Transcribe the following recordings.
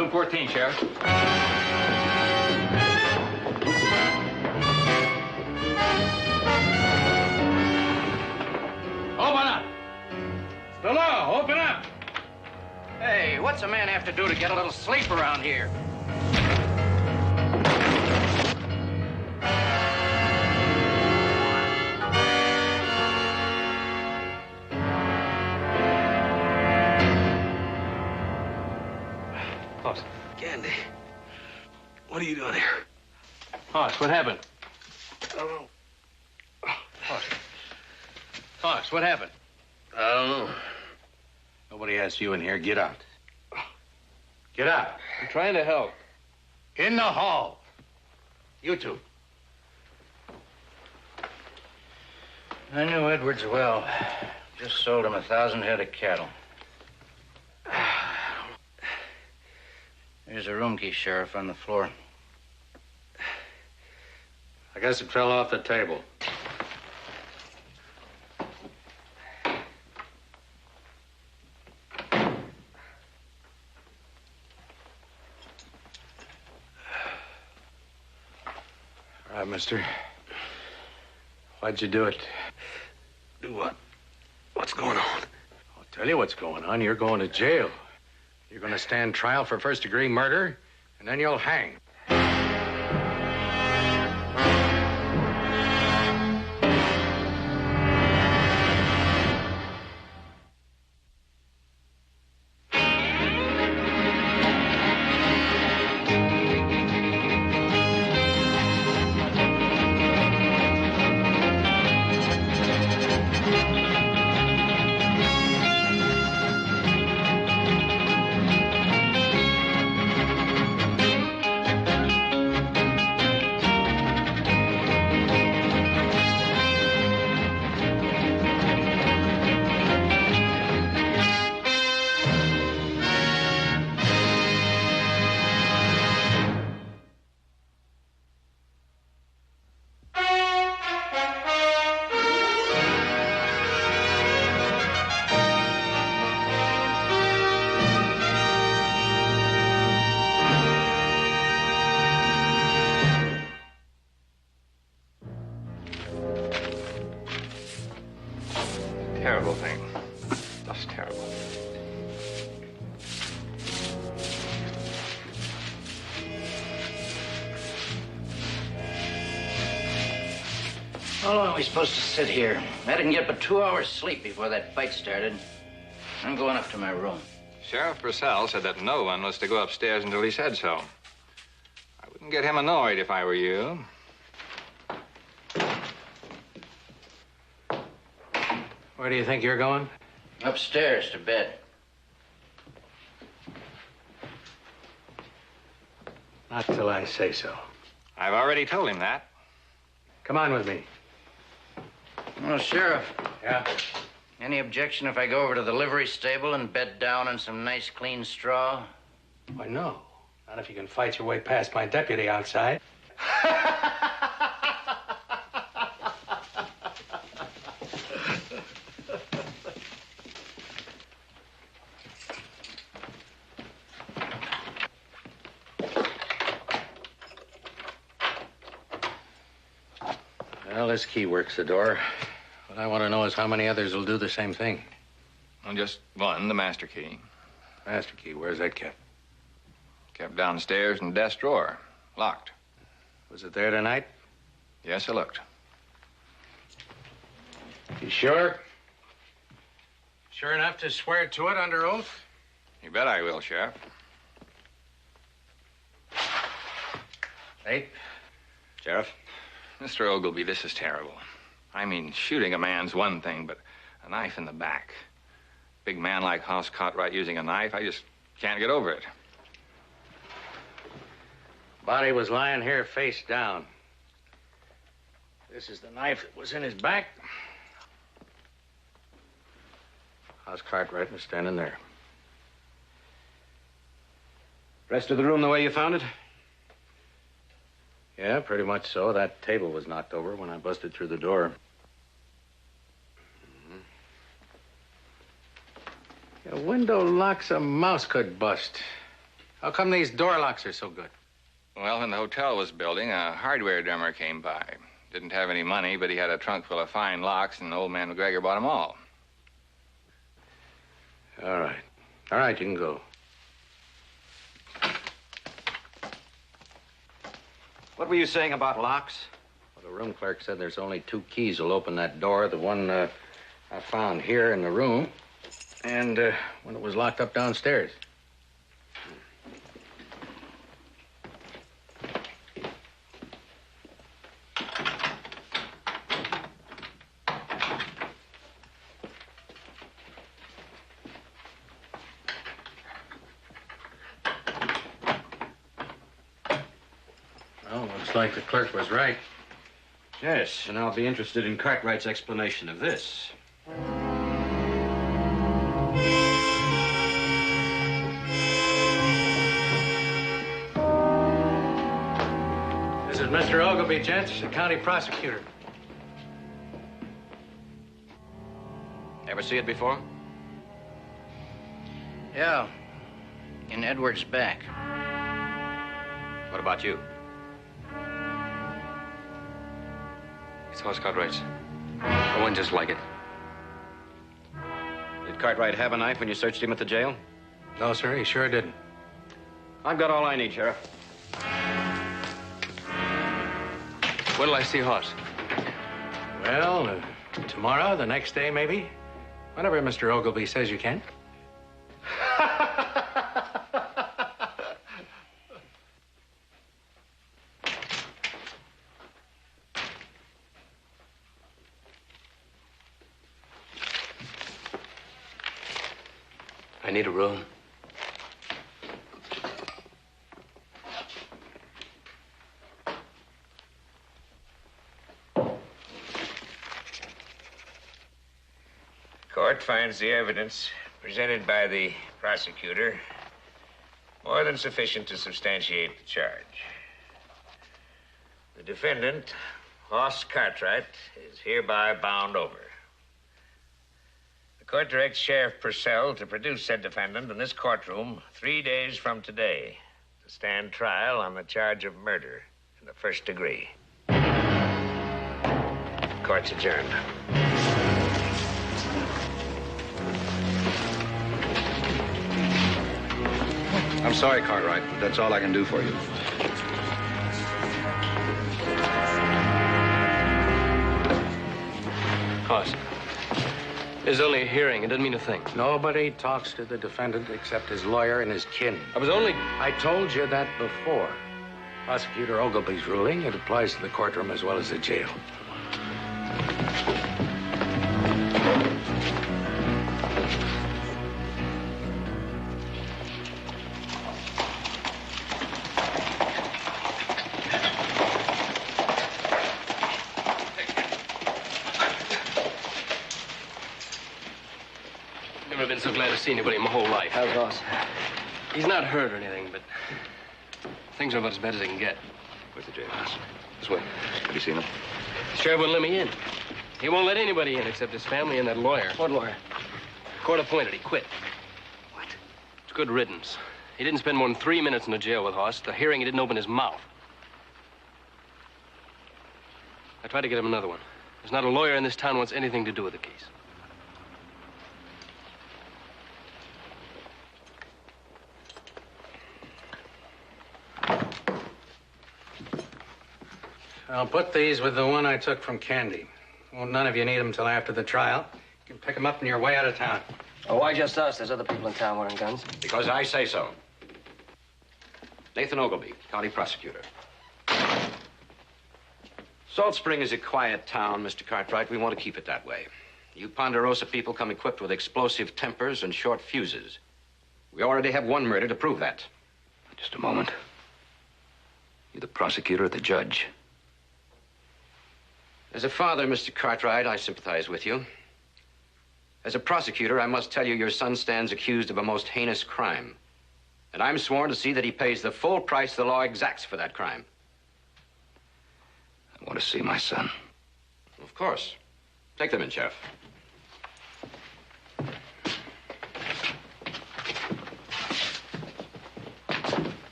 Room 14, Sheriff. Open up! It's the law. Open up! Hey, what's a man have to do to get a little sleep around here? Hoss. Candy, what are you doing here? Hoss, what happened? I don't know. Hoss, what happened? I don't know. Nobody asked you in here. Get out. Get out. I'm trying to help. In the hall. You two. I knew Edwards well. Just sold him 1,000 head of cattle. There's a room key, Sheriff, on the floor. I guess it fell off the table. All right, mister. Why'd you do it? Do what? What's going on? I'll tell you what's going on. You're going to jail. You're going to stand trial for first-degree murder, and then you'll hang. Terrible thing. Just terrible. How long are we supposed to sit here? I didn't get but 2 hours sleep before that fight started. I'm going up to my room. Sheriff Purcell said that no one was to go upstairs until he said so. I wouldn't get him annoyed if I were you. Where do you think you're going? Upstairs to bed. Not till I say so. I've already told him that. Come on with me. Well, Sheriff, Yeah? any objection if I go over to the livery stable and bed down on some nice, clean straw? Why, no. Not if you can fight your way past my deputy outside. Well, this key works the door. What I want to know is how many others will do the same thing. Well, just one, the master key. Master key, where's that kept? Kept downstairs in the desk drawer. Locked. Was it there tonight? Yes, I looked. You sure? Sure enough to swear to it under oath? You bet I will, Sheriff. Hey, Sheriff? Mr. Ogilvy, this is terrible. I mean, shooting a man's one thing, but a knife in the back. Big man like Hoss caught right using a knife, I just can't get over it. Body was lying here face down. This is the knife that was in his back. House Cartwright was standing there. Rest of the room the way you found it? Yeah, pretty much so. That table was knocked over when I busted through the door. A window locks a mouse could bust. How come these door locks are so good? Well, when the hotel was building, a hardware drummer came by. Didn't have any money, but he had a trunk full of fine locks, and old man McGregor bought them all. All right. All right, you can go. What were you saying about locks? Well, the room clerk said there's only 2 keys will open that door. The one I found here in the room, and when it was locked up downstairs. Well, looks like the clerk was right. Yes, and I'll be interested in Cartwright's explanation of this. This is Mr. Ogilvy, gents, the county prosecutor. Ever see it before? Yeah, in Edward's back. What about you? It's Hoss Cartwright's. One just like it. Did Cartwright have a knife when you searched him at the jail? No, sir, he sure didn't. I've got all I need, Sheriff. When'll I see Hoss? Well, tomorrow, the next day, maybe. Whenever Mr. Ogilvy says you can. I need a room. Court finds the evidence presented by the prosecutor more than sufficient to substantiate the charge. The defendant, Hoss Cartwright, is hereby bound over. The court directs Sheriff Purcell to produce said defendant in this courtroom 3 days from today to stand trial on the charge of murder in the first degree. Court's adjourned. I'm sorry, Cartwright, but that's all I can do for you. Hoss, there's only a hearing. It doesn't mean a thing. Nobody talks to the defendant except his lawyer and his kin. I was only... I told you that before. Prosecutor Ogilvy's ruling, it applies to the courtroom as well as the jail. Never been so glad to see anybody in my whole life. How's Hoss? He's not hurt or anything, but things are about as bad as they can get. Where's the jailhouse? This way. Have you seen him? The sheriff wouldn't let me in. He won't let anybody in except his family and that lawyer. What lawyer? Court appointed. He quit. What? It's good riddance. He didn't spend more than 3 minutes in the jail with Hoss. The hearing, he didn't open his mouth. I tried to get him another one. There's not a lawyer in this town who wants anything to do with the case. I'll put these with the one I took from Candy. Well, none of you need them till after the trial. You can pick them up on your way out of town. Oh, why just us? There's other people in town wearing guns. Because I say so. Nathan Ogilvy, county prosecutor. Salt Spring is a quiet town, Mr. Cartwright. We want to keep it that way. You Ponderosa people come equipped with explosive tempers and short fuses. We already have one murder to prove that. Just a moment. You're the prosecutor or the judge? As a father, Mr. Cartwright, I sympathize with you. As a prosecutor, I must tell you your son stands accused of a most heinous crime. And I'm sworn to see that he pays the full price the law exacts for that crime. I want to see my son. Of course. Take them in, Sheriff.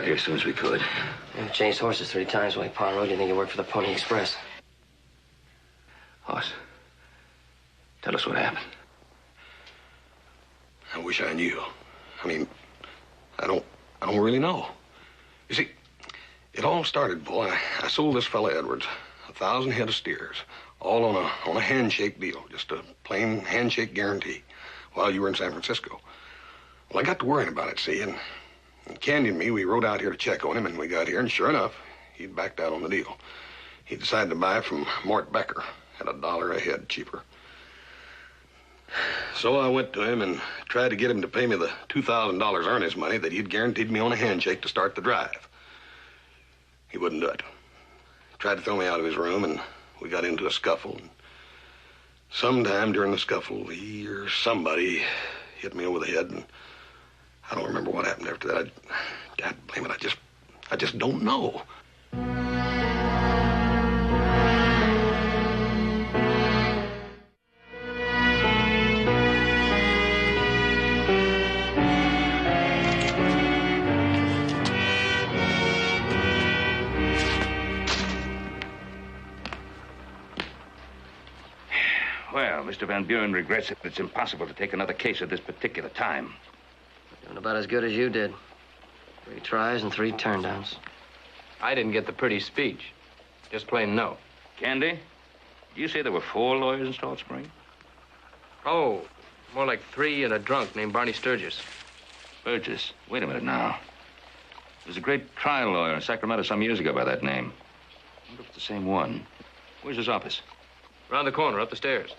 got here as soon as we could. We changed horses 3 times while Pond Road. You think you worked for the Pony Express? Hoss, tell us what happened. I wish I knew. I mean, I don't really know. You see, it all started, boy. I sold this fella Edwards 1,000 head of steers, all on a handshake deal, just a plain handshake guarantee, while you were in San Francisco. Well, I got to worrying about it, see, and Candy and me, we rode out here to check on him, and we got here, and sure enough, he'd backed out on the deal. He decided to buy from Mort Becker at $1 a head cheaper. So I went to him and tried to get him to pay me the $2,000 earnest money that he'd guaranteed me on a handshake to start the drive. He wouldn't do it. He tried to throw me out of his room, and we got into a scuffle. And sometime during the scuffle, he or somebody hit me over the head, and I don't remember what happened after that. God blame it, I just don't know. Well, Mr. Van Buren regrets it. It's impossible to take another case at this particular time. Doing about as good as you did. 3 tries and 3 turndowns. I didn't get the pretty speech. Just plain no. Candy, did you say there were 4 lawyers in Salt Spring? Oh, more like 3 and a drunk named Barney Sturgis. Burgess. Wait a minute now. There was a great trial lawyer in Sacramento some years ago by that name. I wonder if it's the same one. Where's his office? Around the corner, up the stairs.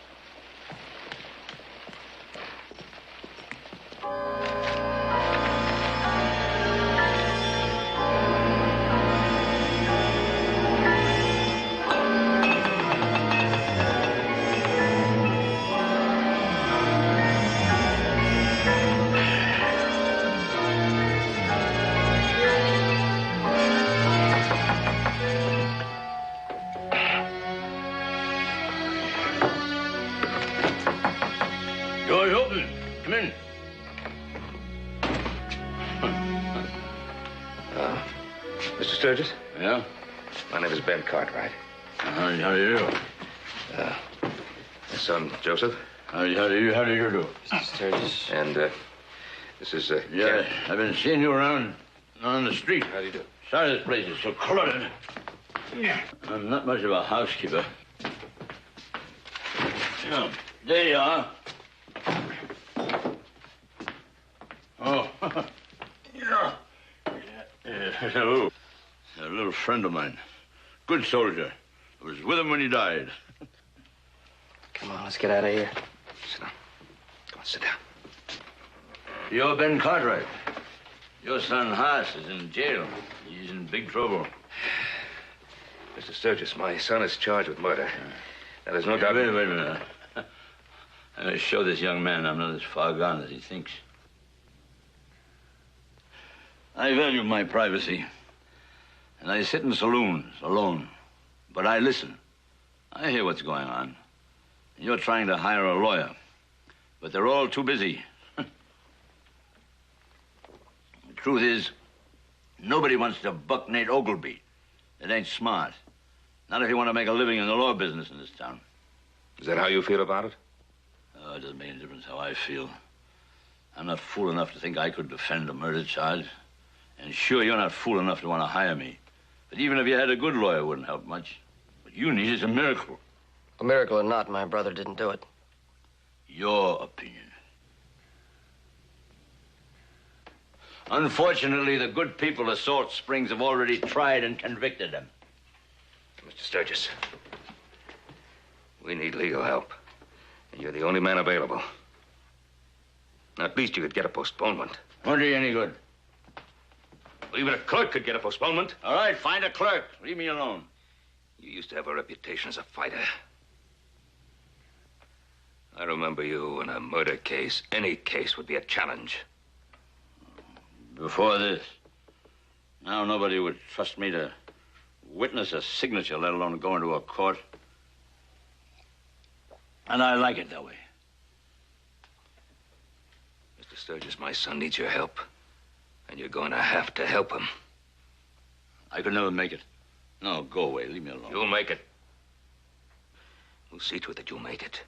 Door's open. Come in. Mr. Sturgis? Yeah? My name is Ben Cartwright. How do you do? My son, Joseph. How do you do? Sturgis. And, this is, Yeah, I've been seeing you around on the street. How do you do? Sorry this place is so cluttered. I'm not much of a housekeeper. Yeah, there you are. Oh. Yeah. Hello. A little friend of mine. Good soldier. I was with him when he died. Come on, let's get out of here. Sit down. Come on, sit down. You're Ben Cartwright. Your son Haas is in jail. He's in big trouble. Mr. Sturgis, my son is charged with murder. Now, there's no doubt... Wait a minute. I'm going to show this young man I'm not as far gone as he thinks. I value my privacy. And I sit in saloons alone. But I listen. I hear what's going on. You're trying to hire a lawyer. But they're all too busy. The truth is, nobody wants to buck Nate Ogilvy. It ain't smart. Not if you want to make a living in the law business in this town. Is that how you feel about it? Oh, it doesn't make any difference how I feel. I'm not fool enough to think I could defend a murder charge. And sure, you're not fool enough to want to hire me. But even if you had a good lawyer, it wouldn't help much. What you need is a miracle. A miracle or not, my brother didn't do it. Your opinion. Unfortunately, the good people of Salt Springs have already tried and convicted him. Mr. Sturgis, we need legal help. And you're the only man available. Now, at least you could get a postponement. Won't do you any good. Well, even a clerk could get a postponement. All right, find a clerk. Leave me alone. You used to have a reputation as a fighter. I remember you in a murder case. Any case would be a challenge. Before this, now nobody would trust me to witness a signature, let alone go into a court. And I like it that way. Mr. Sturgis, my son needs your help. And you're going to have to help him. I could never make it. No, go away. Leave me alone. You'll make it. We'll see to it that you make it.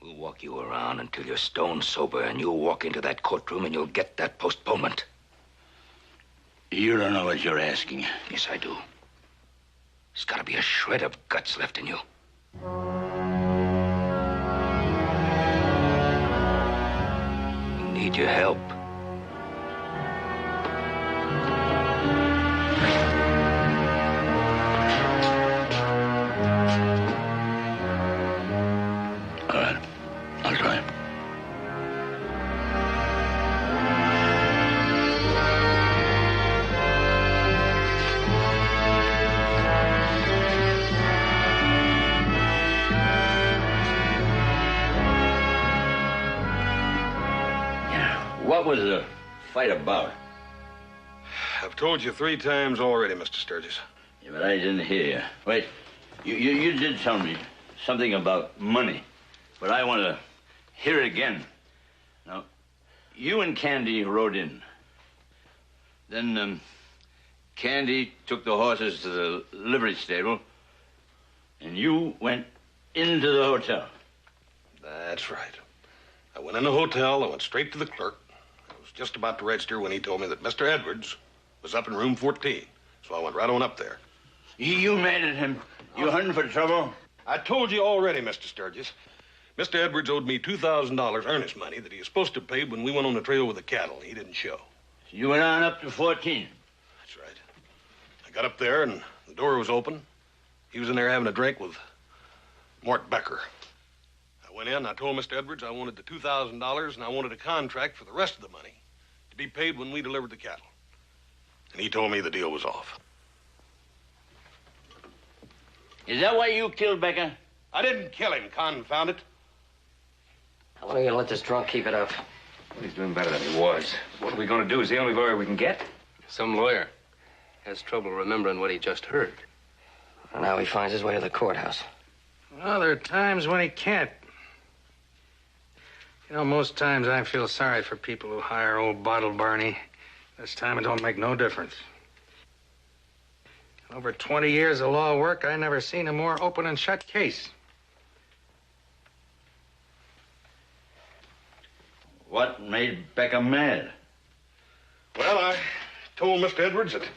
We'll walk you around until you're stone sober, and you'll walk into that courtroom and you'll get that postponement. You don't know what you're asking. Yes, I do. There's got to be a shred of guts left in you. We need your help. All right. I'll try. What was the fight about? I've told you 3 times already, Mr. Sturgis. Yeah, but I didn't hear you. Wait, you did tell me something about money, but I want to hear it again. Now, you and Candy rode in. Then, Candy took the horses to the livery stable, and you went into the hotel. That's right. I went in the hotel, I went straight to the clerk. I was just about to register when he told me that Mr. Edwards was up in room 14. So I went right on up there. You mad at him? You hunting for trouble? I told you already, Mr. Sturgis. Mr. Edwards owed me $2,000 earnest money that he was supposed to pay when we went on the trail with the cattle. He didn't show. You went on up to 14. That's right. I got up there and the door was open. He was in there having a drink with Mort Becker. I went in, I told Mr. Edwards I wanted the $2,000 and I wanted a contract for the rest of the money to be paid when we delivered the cattle. And he told me the deal was off. Is that why you killed Becker? I didn't kill him, confound it. How long are you gonna let this drunk keep it up? Well, he's doing better than he was. What are we going to do? Is the only lawyer we can get? Some lawyer has trouble remembering what he just heard. And now he finds his way to the courthouse. Well, there are times when he can't. You know, most times I feel sorry for people who hire old Bottle Barney. This time it don't make no difference. Over 20 years of law work, I never seen a more open and shut case. What made Becker mad? Well, I told Mr. Edwards that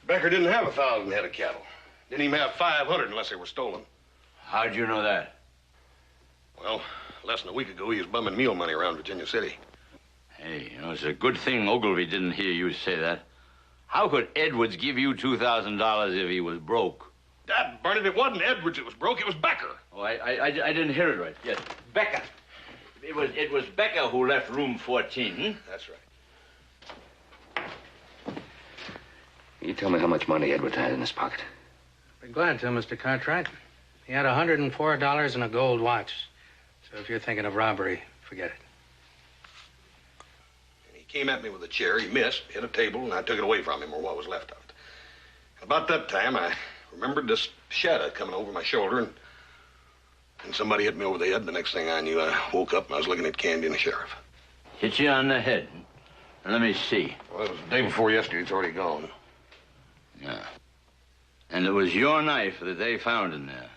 Becker didn't have 1,000 head of cattle. Didn't even have 500 unless they were stolen. How'd you know that? Well, less than a week ago, he was bumming meal money around Virginia City. Hey, you know, it's a good thing Ogilvy didn't hear you say that. How could Edwards give you $2,000 if he was broke? Dad, Barnett, it wasn't Edwards that was broke, it was Becker. Oh, I didn't hear it right. Yes, Becker. It was Becker who left room 14. That's right. You tell me how much money Edwards had in his pocket. Be glad to, Mr. Cartwright. He had $104 and a gold watch. So if you're thinking of robbery, forget it. He came at me with a chair, he missed, hit a table, and I took it away from him, or what was left of it. About that time, I remembered this shadow coming over my shoulder, and somebody hit me over the head. The next thing I knew, I woke up and I was looking at Candy and the sheriff. Hit you on the head. Let me see. Well, it was the day before yesterday. It's already gone. Yeah. And it was your knife that they found in there.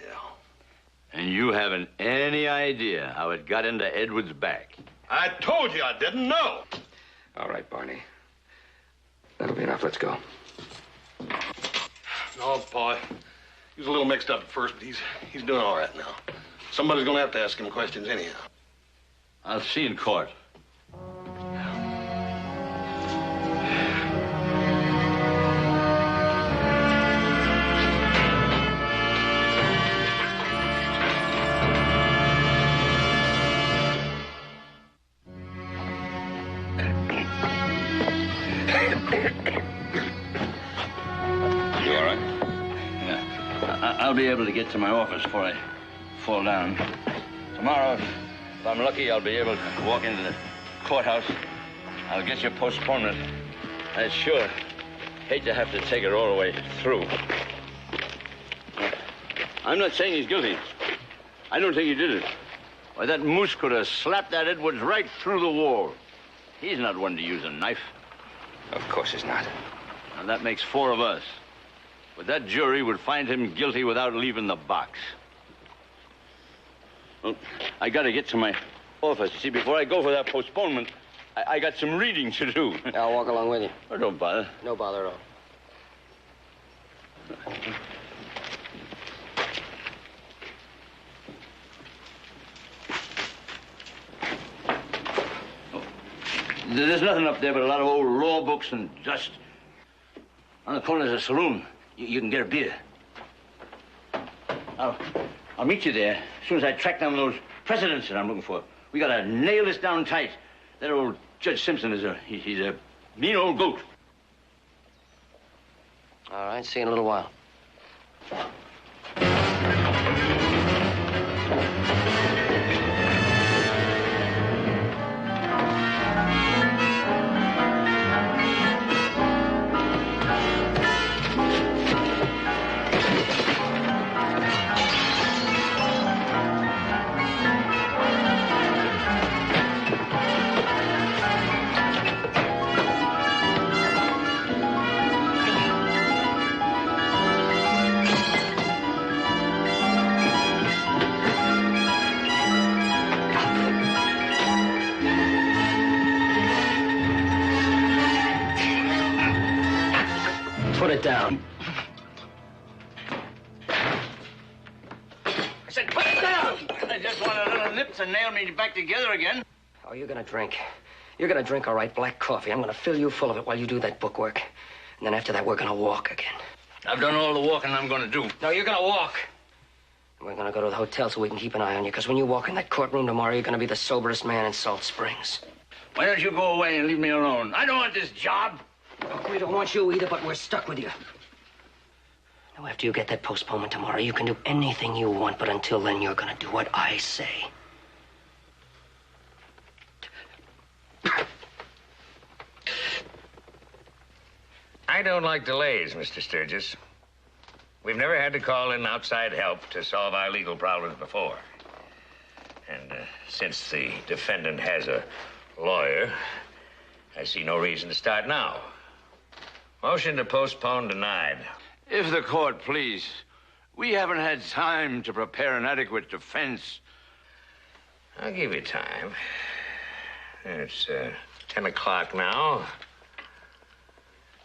Yeah. And you haven't any idea how it got into Edwards' back. I told you I didn't know. All right, Barney. That'll be enough. Let's go. No, Pa. He was a little mixed up at first, but he's doing all right now. Somebody's going to have to ask him questions anyhow. I'll see you in court. You all right? Yeah. I'll be able to get to my office before I fall down. Tomorrow, if I'm lucky, I'll be able to walk into the courthouse. I'll get your postponement. I sure hate to have to take it all the way through. I'm not saying he's guilty. I don't think he did it. Why, that moose could have slapped that Edwards right through the wall. He's not one to use a knife. Of course he's not. And that makes 4 of us. But that jury would find him guilty without leaving the box. Well, I got to get to my office. See, before I go for that postponement, I got some reading to do. I'll walk along with you. Oh, don't bother. No bother at all. There's nothing up there but a lot of old law books and dust. On the corner there's a saloon. You can get a beer. I'll meet you there as soon as I track down those precedents that I'm looking for. We gotta nail this down tight. That old Judge Simpson is he's a mean old goat. All right, see you in a little while. Put it down. I said, put it down! I just want a little nip to nail me back together again. Oh, you're gonna drink. You're gonna drink, all right, black coffee. I'm gonna fill you full of it while you do that bookwork. And then after that, we're gonna walk again. I've done all the walking I'm gonna do. No, you're gonna walk. And we're gonna go to the hotel so we can keep an eye on you, because when you walk in that courtroom tomorrow, you're gonna be the soberest man in Salt Springs. Why don't you go away and leave me alone? I don't want this job. Look, we don't want you either, but we're stuck with you. Now, after you get that postponement tomorrow, you can do anything you want, but until then, you're gonna do what I say. I don't like delays, Mr. Sturgis. We've never had to call in outside help to solve our legal problems before. And since the defendant has a lawyer, I see no reason to start now. Motion to postpone denied. If the court please, we haven't had time to prepare an adequate defense. I'll give you time. It's 10 o'clock now.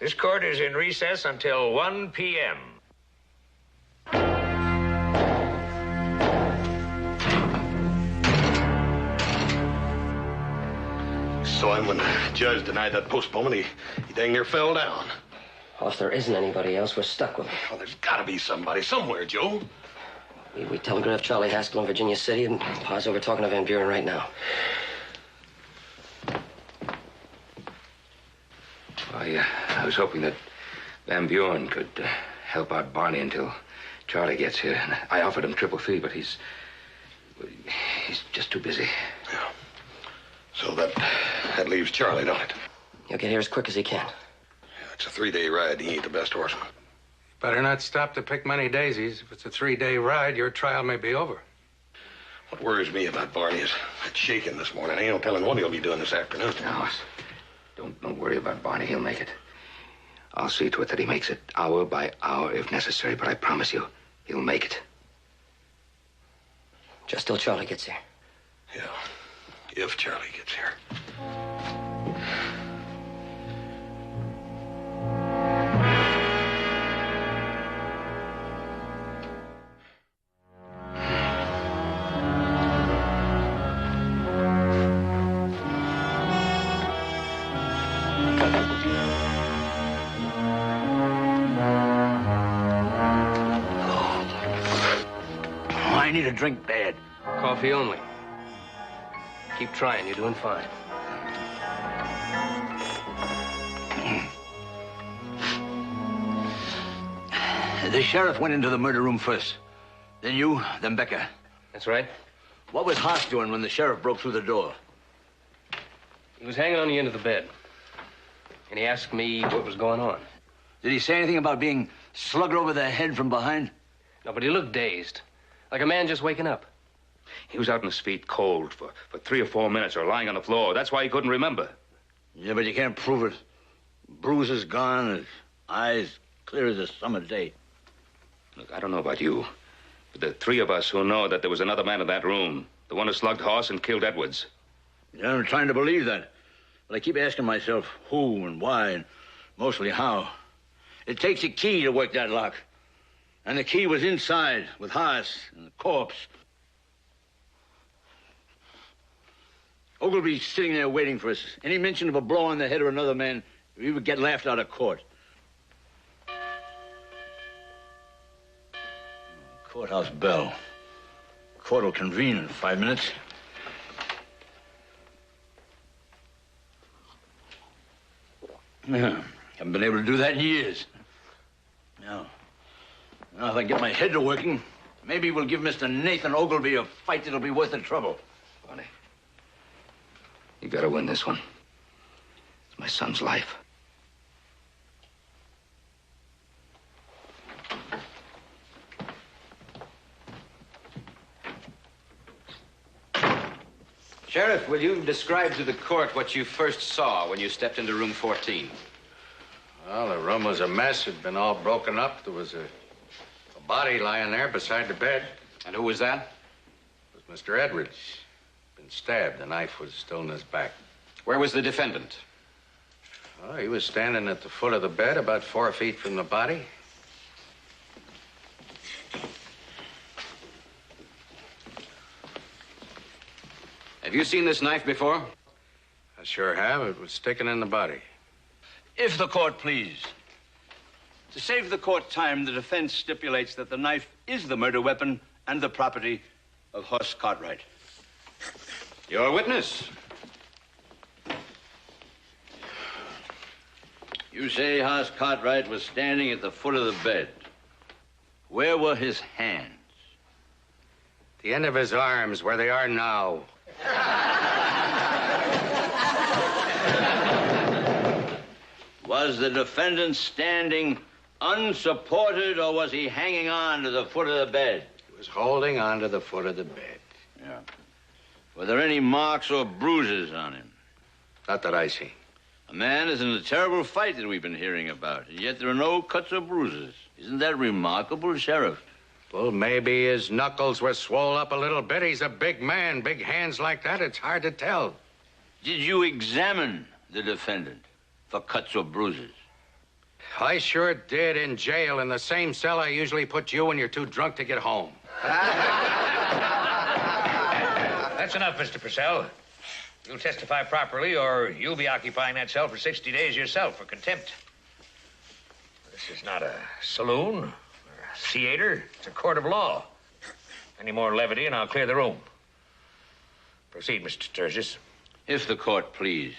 This court is in recess until 1 p.m. So when the judge denied that postponement, he dang near fell down. Well, if there isn't anybody else, we're stuck with him. Well, there's got to be somebody somewhere, Joe. We telegraphed Charlie Haskell in Virginia City, and Pa's over talking to Van Buren right now. I was hoping that Van Buren could help out Barney until Charlie gets here. And I offered him triple fee, but he's just too busy. Yeah. So that leaves Charlie, don't it? He'll get here as quick as he can. It's a 3-day ride. He ain't the best horseman. Better not stop to pick many daisies. If it's a 3-day ride, your trial may be over. What worries me about Barney is that shaking this morning. Ain't no telling what he'll be doing this afternoon. No, don't worry about Barney. He'll make it. I'll see to it that he makes it hour by hour if necessary, but I promise you, he'll make it. Just till Charlie gets here. Yeah, if Charlie gets here. I need a drink bad. Coffee only. Keep trying. You're doing fine. The sheriff went into the murder room first. Then you, then Becca. That's right. What was Haas doing when the sheriff broke through the door? He was hanging on the end of the bed. And he asked me what was going on. Did he say anything about being slugged over the head from behind? No, but he looked dazed. Like a man just waking up. He was out on his feet cold for 3 or 4 minutes or lying on the floor. That's why he couldn't remember. Yeah, but you can't prove it. Bruises gone, Eyes clear as a summer day. Look, I don't know about you, but there are three of us who know that there was another man in that room. The one who slugged Hoss and killed Edwards. Yeah, I'm trying to believe that. But I keep asking myself who and why and mostly how. It takes a key to work that lock. And the key was inside with Haas and the corpse. Ogilvy's sitting there waiting for us. Any mention of a blow on the head of another man, we would get laughed out of court. Courthouse bell. Court will convene in 5 minutes. Yeah, haven't been able to do that in years. Now if I get my head to working, maybe we'll give Mr. Nathan Ogilvy a fight that'll be worth the trouble. Bonnie, you gotta win this one. It's my son's life. Sheriff, will you describe to the court what you first saw when you stepped into room 14? Well, the room was a mess. It'd been all broken up. There was a body lying there beside the bed. And who was that? It was Mr. Edwards. Been stabbed. The knife was still in his back. Where was the defendant? Oh, he was standing at the foot of the bed, about 4 feet from the body. Have you seen this knife before? I sure have. It was sticking in the body. If the court please. To save the court time, the defense stipulates that the knife is the murder weapon and the property of Hoss Cartwright. Your witness. You say Hoss Cartwright was standing at the foot of the bed. Where were his hands? The end of his arms, where they are now. Was the defendant standing unsupported, or was he hanging on to the foot of the bed? He was holding on to the foot of the bed. Yeah. Were there any marks or bruises on him? Not that I see. A man is in a terrible fight that we've been hearing about, and yet there are no cuts or bruises. Isn't that remarkable, Sheriff? Well, maybe his knuckles were swole up a little bit. He's a big man. Big hands like that, it's hard to tell. Did you examine the defendant for cuts or bruises? I sure did, in jail, in the same cell I usually put you when you're too drunk to get home. That's enough, Mr. Purcell. You'll testify properly, or you'll be occupying that cell for 60 days yourself for contempt. This is not a saloon or a theater. It's a court of law. Any more levity, and I'll clear the room. Proceed, Mr. Sturgis. If the court please.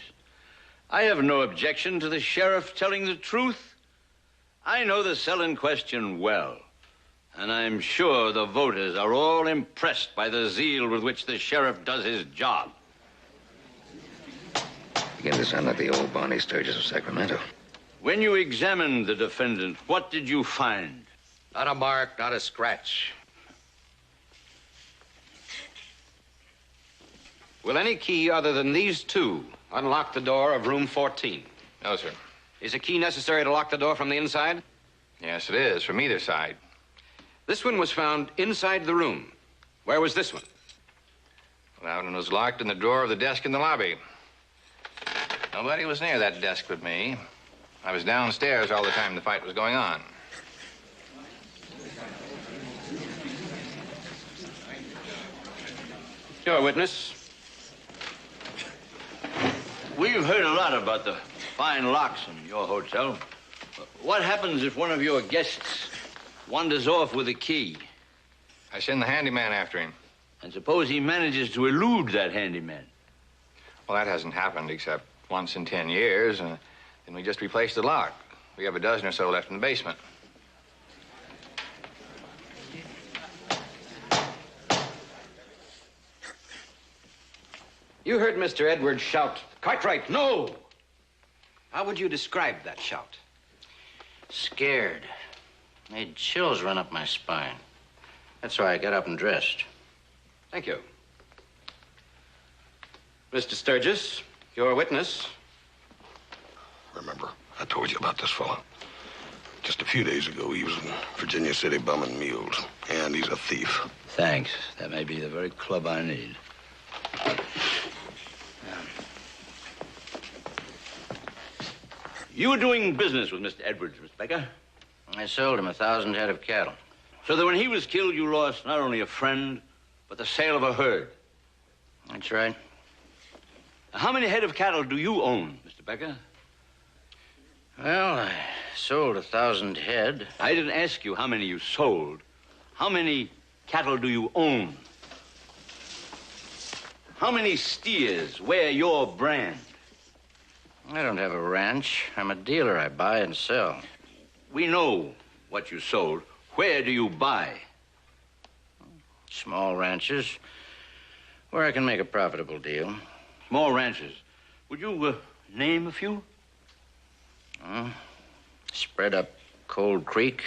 I have no objection to the sheriff telling the truth. I know the cell in question well, and I'm sure the voters are all impressed by the zeal with which the sheriff does his job. Begin to sound like the old Bonnie Sturgis of Sacramento. When you examined the defendant, what did you find? Not a mark, not a scratch. Will any key other than these two unlock the door of room 14? No, sir. Is a key necessary to lock the door from the inside? Yes, it is, from either side. This one was found inside the room. Where was this one? Well, that one was locked in the drawer of the desk in the lobby. Nobody was near that desk but me. I was downstairs all the time the fight was going on. Your witness. We've heard a lot about the fine locks in your hotel. What happens if one of your guests wanders off with a key? I send the handyman after him. And suppose he manages to elude that handyman? Well, that hasn't happened except once in 10 years, and then we just replaced the lock. We have a dozen or so left in the basement. You heard Mr. Edwards shout, "Cartwright, no!" How would you describe that shout? Scared. Made chills run up my spine. That's why I got up and dressed. Thank you. Mr. Sturgis, your witness. Remember, I told you about this fella. Just a few days ago, he was in Virginia City bumming mules, and he's a thief. Thanks. That may be the very club I need. You were doing business with Mr. Edwards, Mr. Becker? I sold him 1,000 head of cattle. So that when he was killed, you lost not only a friend, but the sale of a herd. That's right. How many head of cattle do you own, Mr. Becker? Well, I sold 1,000 head. I didn't ask you how many you sold. How many cattle do you own? How many steers wear your brand? I don't have a ranch. I'm a dealer. I buy and sell. We know what you sold. Where do you buy? Small ranches where I can make a profitable deal. Small ranches. Would you name a few? Spread up Cold Creek.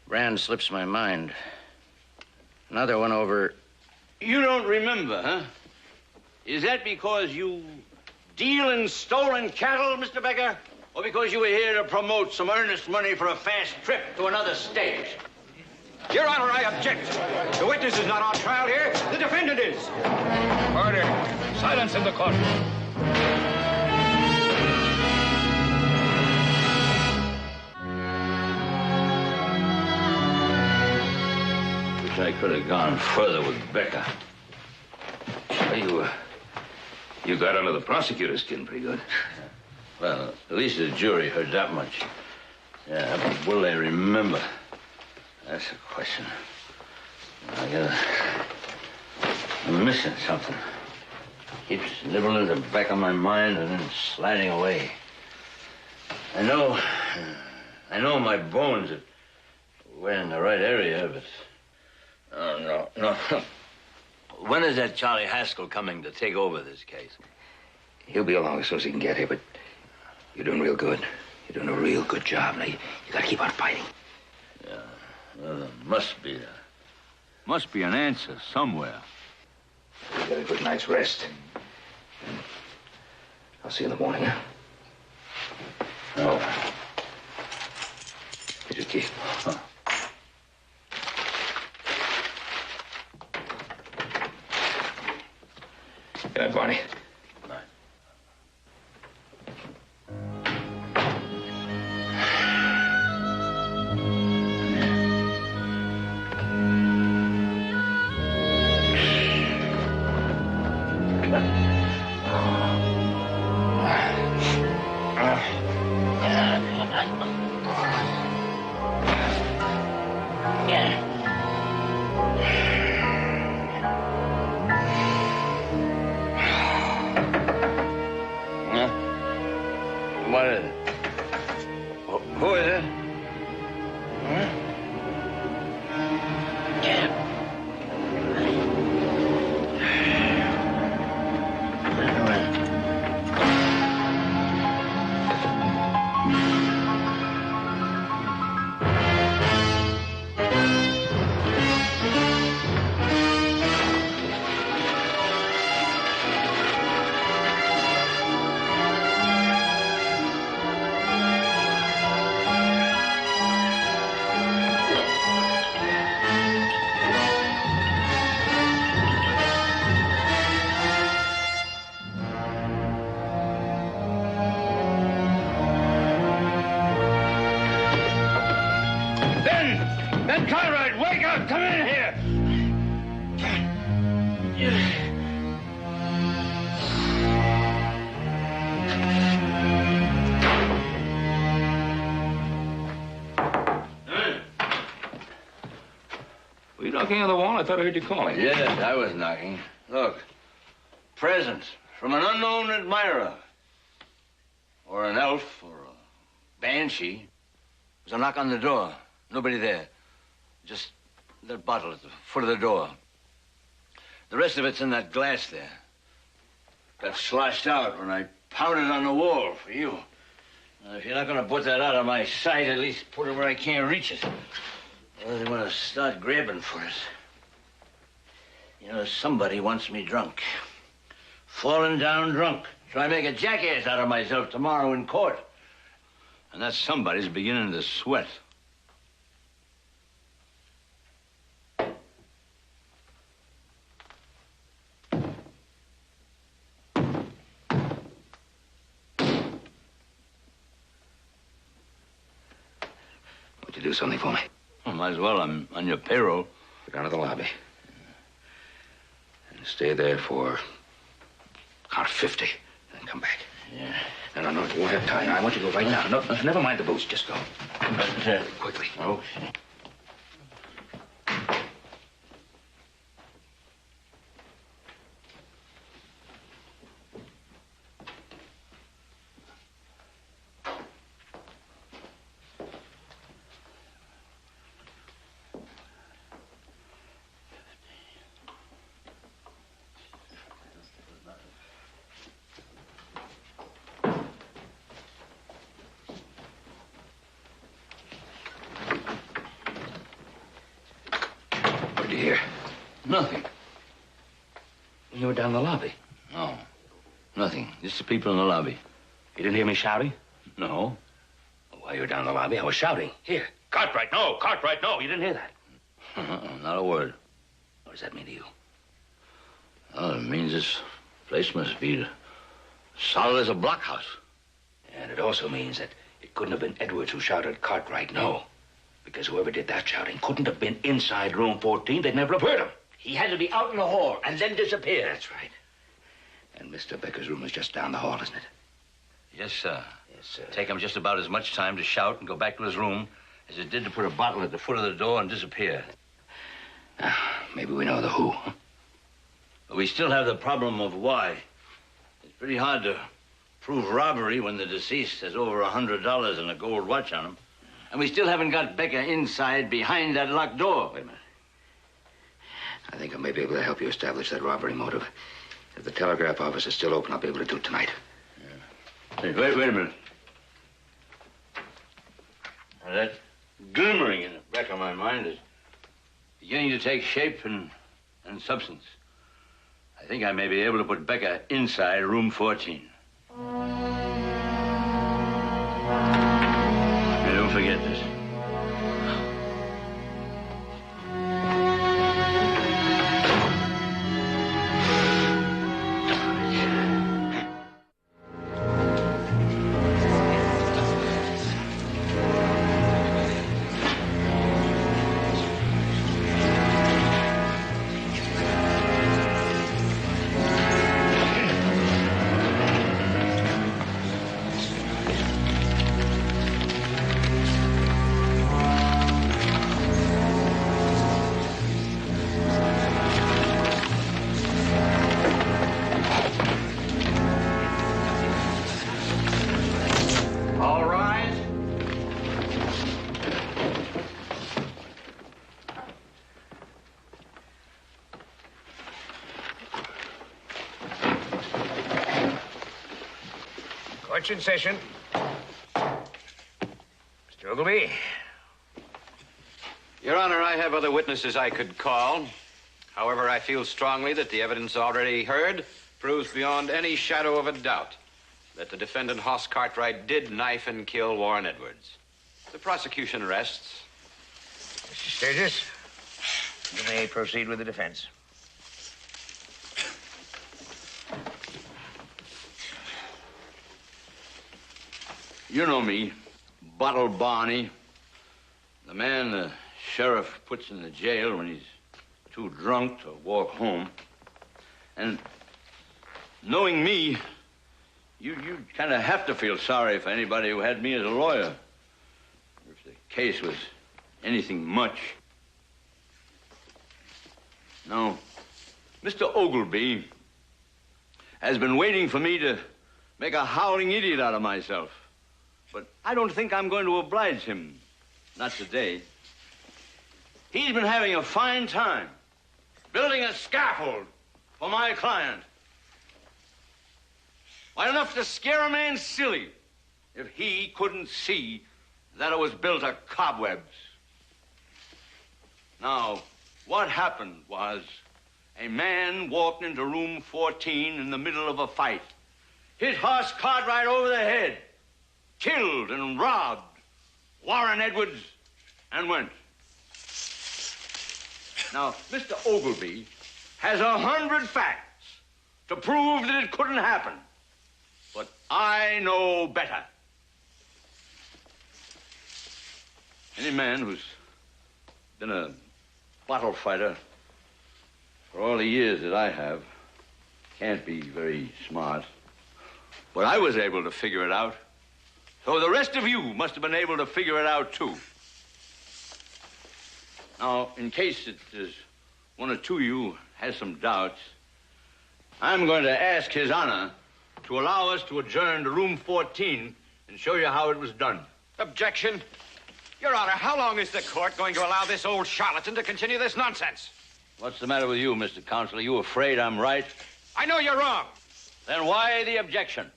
Brand slips my mind. Another one over... You don't remember, huh? Is that because you deal in stolen cattle, Mr. Becker? Or because you were here to promote some earnest money for a fast trip to another state? Your Honor, I object. The witness is not on trial here. The defendant is. Order. Silence in the court. Wish I could have gone further with Becker. You got under the prosecutor's skin pretty good. Well, at least the jury heard that much. Yeah, but will they remember? That's the question. I'm missing something. Keeps nibbling at the back of my mind and then sliding away. I know my bones were in the right area, but... Oh, no. When is that Charlie Haskell coming to take over this case? He'll be along as soon as he can get here, but you're doing real good. You're doing a real good job. Now, you gotta keep on fighting. Yeah, well, there must be an answer somewhere. You get a good night's rest. I'll see you in the morning, huh? No. Here's your key. Huh. Good night, Barney. What is it? Who is it? Ben Conrad, wake up! Come in here! Were you knocking on the wall? I thought I heard you calling. Yes, I was knocking. Look, present from an unknown admirer. Or an elf, or a banshee. There's a knock on the door. Nobody there. Just that bottle at the foot of the door. The rest of it's in that glass there. Got sloshed out when I pounded on the wall for you. Now, if you're not going to put that out of my sight, at least put it where I can't reach it. Or they want to start grabbing for it. You know, somebody wants me drunk. Falling down drunk. Try to make a jackass out of myself tomorrow in court. And that somebody's beginning to sweat. Would you do something for me? Well, might as well. I'm on your payroll. Go down to the lobby. And stay there for count 50. Then come back. Yeah. No, you won't have time. I want you to go right now. No, never mind the boots. Just go. Quickly. Okay. What did you hear? Nothing. You were down the lobby. No. Nothing. Just the people in the lobby. You didn't hear me shouting? No. While you were down the lobby, I was shouting. Here. Cartwright, no. Cartwright, no. You didn't hear that. Not a word. What does that mean to you? Oh, it means this place must be solid as a blockhouse. And it also means that it couldn't have been Edwards who shouted Cartwright, no. Because whoever did that shouting couldn't have been inside room 14. They'd never have heard him. He had to be out in the hall and then disappear. That's right. And Mr. Becker's room is just down the hall, isn't it? Yes, sir. Yes, sir. Take him just about as much time to shout and go back to his room as it did to put a bottle at the foot of the door and disappear. Maybe we know the who. But we still have the problem of why. It's pretty hard to prove robbery when the deceased has over $100 and a gold watch on him. And we still haven't got Becker inside behind that locked door. Wait a minute. I think I may be able to help you establish that robbery motive. If the telegraph office is still open, I'll be able to do it tonight. Yeah. Hey, wait a minute. Now, that glimmering in the back of my mind is beginning to take shape and substance. I think I may be able to put Becker inside room 14. Hey, don't forget this. Court's in session. Mr. Ogilvy. Your Honor, I have other witnesses I could call. However, I feel strongly that the evidence already heard proves beyond any shadow of a doubt that the defendant, Hoss Cartwright, did knife and kill Warren Edwards. The prosecution rests. Mr. Sturgis, you may proceed with the defense. You know me, Bottle Barney, the man the sheriff puts in the jail when he's too drunk to walk home. And knowing me, you kind of have to feel sorry for anybody who had me as a lawyer. If the case was anything much. Now, Mr. Ogilvy has been waiting for me to make a howling idiot out of myself. But I don't think I'm going to oblige him. Not today. He's been having a fine time building a scaffold for my client. Why, enough to scare a man silly if he couldn't see that it was built of cobwebs. Now, what happened was a man walked into room 14 in the middle of a fight, hit Hoss Cartwright over the head, killed and robbed Warren Edwards and went. Now, Mr. Ogilvy has 100 facts to prove that it couldn't happen. But I know better. Any man who's been a bottle fighter for all the years that I have can't be very smart. But I was able to figure it out. So the rest of you must have been able to figure it out, too. Now, in case that there's one or two of you has some doubts, I'm going to ask His Honor to allow us to adjourn to room 14 and show you how it was done. Objection. Your Honor, how long is the court going to allow this old charlatan to continue this nonsense? What's the matter with you, Mr. Counsel? Are you afraid I'm right? I know you're wrong. Then why the objection?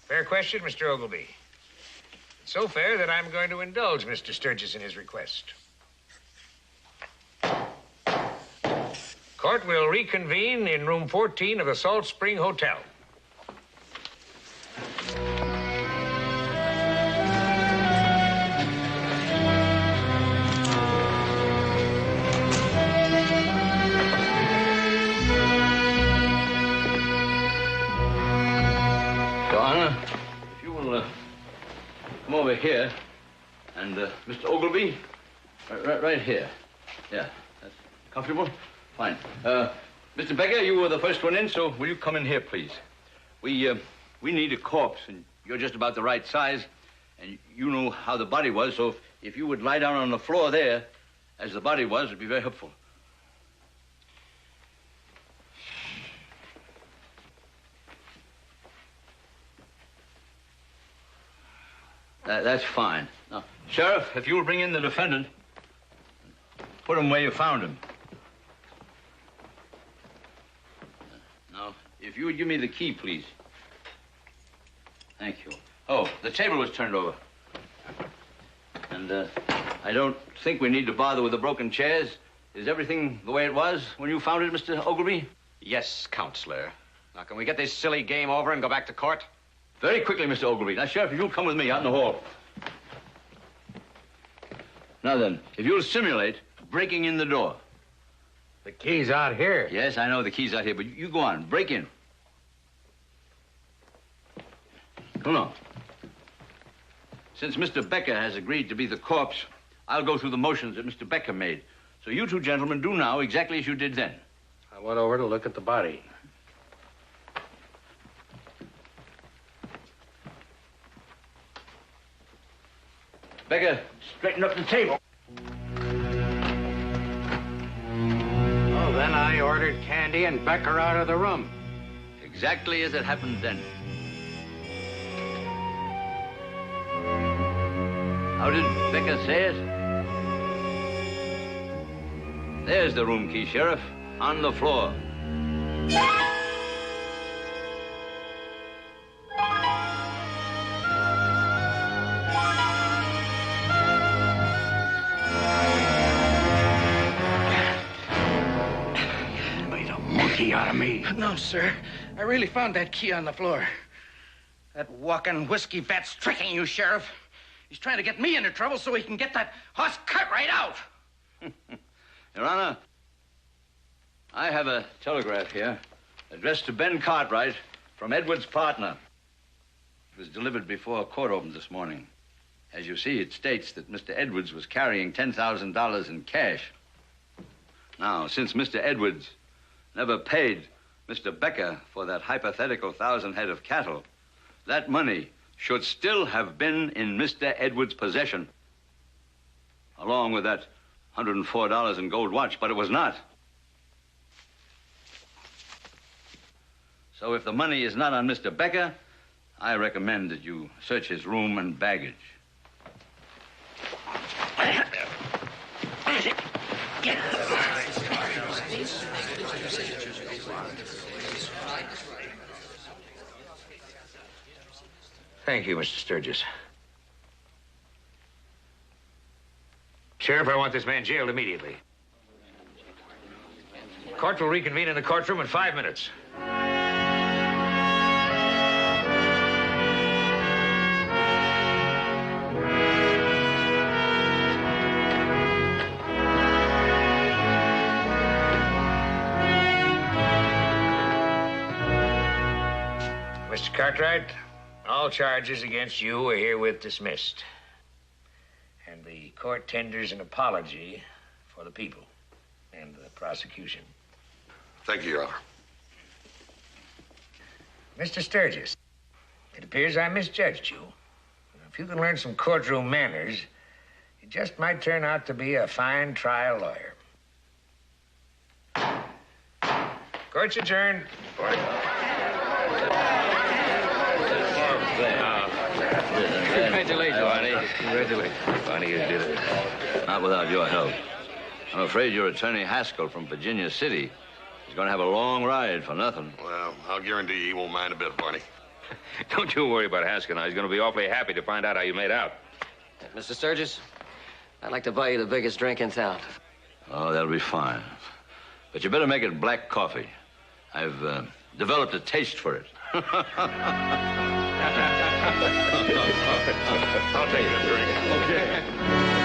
Fair question, Mr. Ogilvy. It's so fair that I'm going to indulge Mr. Sturgis in his request. Court will reconvene in room 14 of the Salt Spring Hotel. Your Honor, if you will come over here, and Mr. Ogilvy, right here. Yeah, that's comfortable? Fine. Mr. Becker, you were the first one in, so will you come in here, please? We need a corpse, and you're just about the right size, and you know how the body was, so if you would lie down on the floor there, as the body was, it'd be very helpful. That's fine. Now, Sheriff, if you'll bring in the defendant, put him where you found him. Now, if you would give me the key, please. Thank you. Oh, the table was turned over. And I don't think we need to bother with the broken chairs. Is everything the way it was when you found it, Mr. Ogilvy? Yes, Counselor. Now, can we get this silly game over and go back to court? Very quickly, Mr. Ogilvy. Now, Sheriff, if you'll come with me out in the hall. Now then, if you'll simulate breaking in the door. The key's out here. Yes, I know the key's out here, but you go on. Break in. Come on. Since Mr. Becker has agreed to be the corpse, I'll go through the motions that Mr. Becker made. So you two gentlemen do now exactly as you did then. I went over to look at the body. Becker, straighten up the table. Well, then I ordered Candy and Becker out of the room. Exactly as it happened then. How did Becker say it? There's the room key, Sheriff, on the floor. Out of me. No, sir. I really found that key on the floor. That walking whiskey bat's tricking you, Sheriff. He's trying to get me into trouble so he can get that horse Cartwright out. Your Honor, I have a telegraph here addressed to Ben Cartwright from Edwards' partner. It was delivered before court opened this morning. As you see, it states that Mr. Edwards was carrying $10,000 in cash. Now, since Mr. Edwards never paid Mr. Becker for that hypothetical 1,000 head of cattle, that money should still have been in Mr. Edwards' possession, along with that $104 in gold watch, but it was not. So if the money is not on Mr. Becker, I recommend that you search his room and baggage. Thank you, Mr. Sturgis. Sheriff, I want this man jailed immediately. Court will reconvene in the courtroom in 5 minutes. Mr. Cartwright, all charges against you are herewith dismissed. And the court tenders an apology for the people and the prosecution. Thank you, Your Honor. Mr. Sturgis, it appears I misjudged you. If you can learn some courtroom manners, you just might turn out to be a fine trial lawyer. Court's adjourned. Congratulations, Barney. Congratulations. Barney, you did it. Not without your help. I'm afraid your attorney Haskell from Virginia City is going to have a long ride for nothing. Well, I'll guarantee you he won't mind a bit, Barney. Don't you worry about Haskell now. He's going to be awfully happy to find out how you made out. Mr. Sturgis, I'd like to buy you the biggest drink in town. Oh, that'll be fine. But you better make it black coffee. I've developed a taste for it. I'll take a drink. Okay.